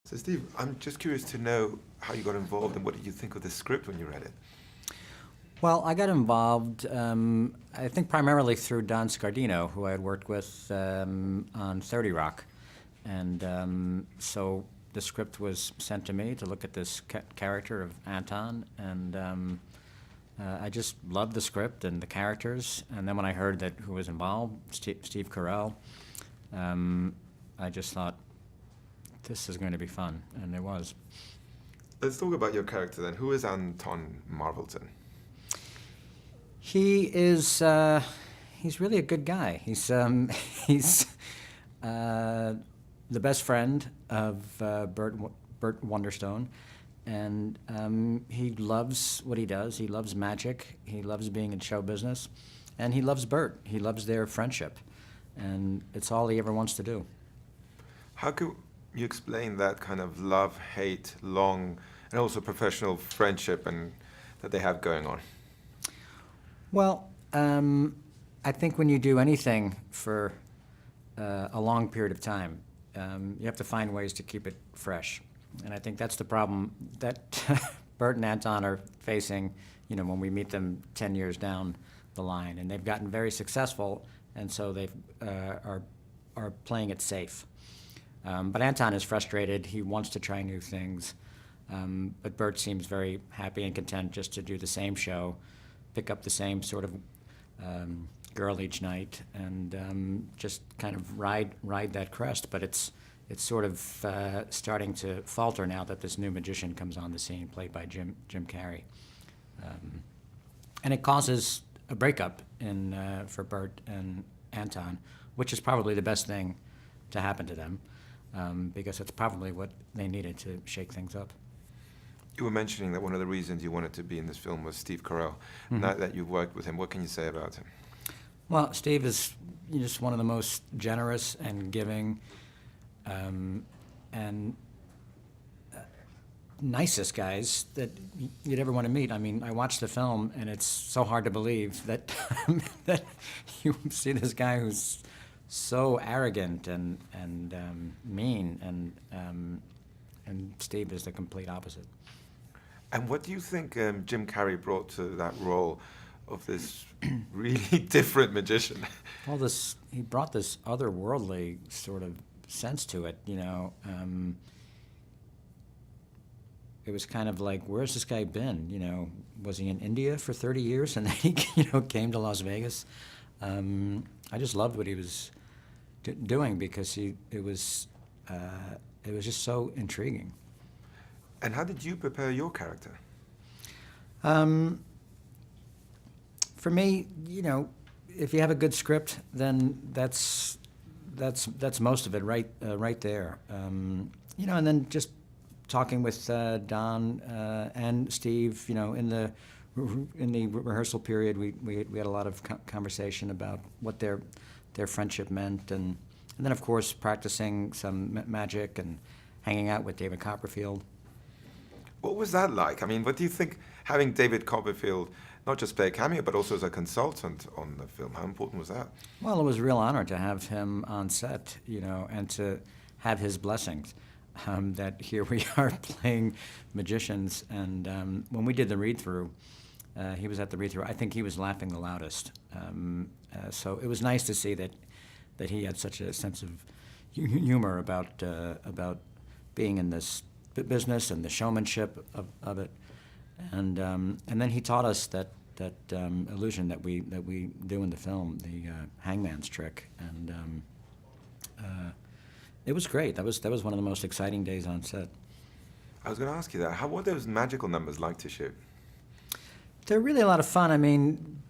So, Steve, I'm just curious to know how you got involved and what did you think of the script when you read it? Well, I got involved, I think primarily through Don Scardino, who I had worked with on 30 Rock. And so the script was sent to me to look at this character of Anton, and I just loved the script and the characters. And then when I heard that who was involved, Steve Carell, I just thought, this is going to be fun, and it was. Let's talk about your character then. Who is Anton Marvelton? He is, he's really a good guy. He's the best friend of Burt Wonderstone, and he loves what he does. He loves magic. He loves being in show business, and he loves Burt. He loves their friendship, and it's all he ever wants to do. How could you explain that kind of love, hate, long, and also professional friendship and that they have going on? Well, I think when you do anything for a long period of time, you have to find ways to keep it fresh. And I think that's the problem that Burt and Anton are facing, when we meet them 10 years down the line. And they've gotten very successful, and so they are playing it safe. But Anton is frustrated. He wants to try new things. But Burt seems very happy and content just to do the same show, pick up the same sort of girl each night, and just kind of ride that crest. But it's sort of starting to falter now that this new magician comes on the scene, played by Jim Carrey, and it causes a breakup for Burt and Anton, which is probably the best thing to happen to them, because it's probably what they needed to shake things up. You were mentioning that one of the reasons you wanted to be in this film was Steve Carell. Mm-hmm. Now that you've worked with him, what can you say about him? Well, Steve is just one of the most generous and giving and nicest guys that you'd ever want to meet. I mean, I watched the film, and it's so hard to believe that that you see this guy who's so arrogant and mean, and Steve is the complete opposite. And what do you think Jim Carrey brought to that role of this really different magician? Well, he brought this otherworldly sort of sense to it, It was kind of like, where's this guy been? Was he in India for 30 years and then he, came to Las Vegas? I just loved what he was doing because it was just so intriguing. And how did you prepare your character? For me, if you have a good script, then that's most of it right there. And then just talking with Don and Steve, in the rehearsal period, we had a lot of conversation about what their friendship meant, and then of course practicing some magic and hanging out with David Copperfield. What was that like? I mean, what do you think, having David Copperfield not just play a cameo, but also as a consultant on the film, how important was that? Well, it was a real honor to have him on set, and to have his blessings, that here we are playing magicians. And when we did the read-through, he was at the read-through, I think he was laughing the loudest. So it was nice to see that he had such a sense of humor about being in this business and the showmanship of it, and then he taught us that illusion that we do in the film, the hangman's trick, and it was great. That was one of the most exciting days on set. I was going to ask you that. How were those magical numbers like to shoot? They're really a lot of fun. I mean,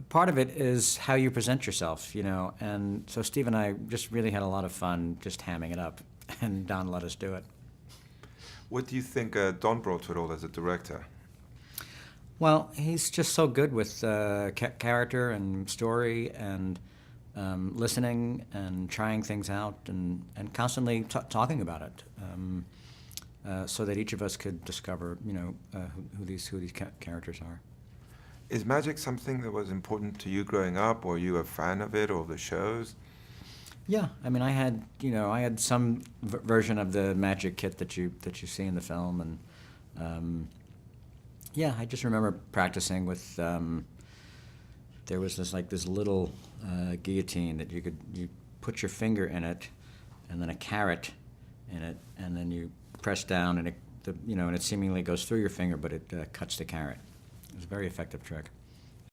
part of it is how you present yourself, and so Steve and I just really had a lot of fun just hamming it up, and Don let us do it. What do you think Don brought to it all as a director? Well, he's just so good with character and story and listening and trying things out and constantly talking about it, so that each of us could discover, who these characters are. Is magic something that was important to you growing up, or are you a fan of it or the shows? Yeah, I mean, I had some version of the magic kit that you see in the film, and yeah, I just remember practicing with. There was this little guillotine that you put your finger in it, and then a carrot in it, and then you press down, and and it seemingly goes through your finger, but it cuts the carrot. It was a very effective trick.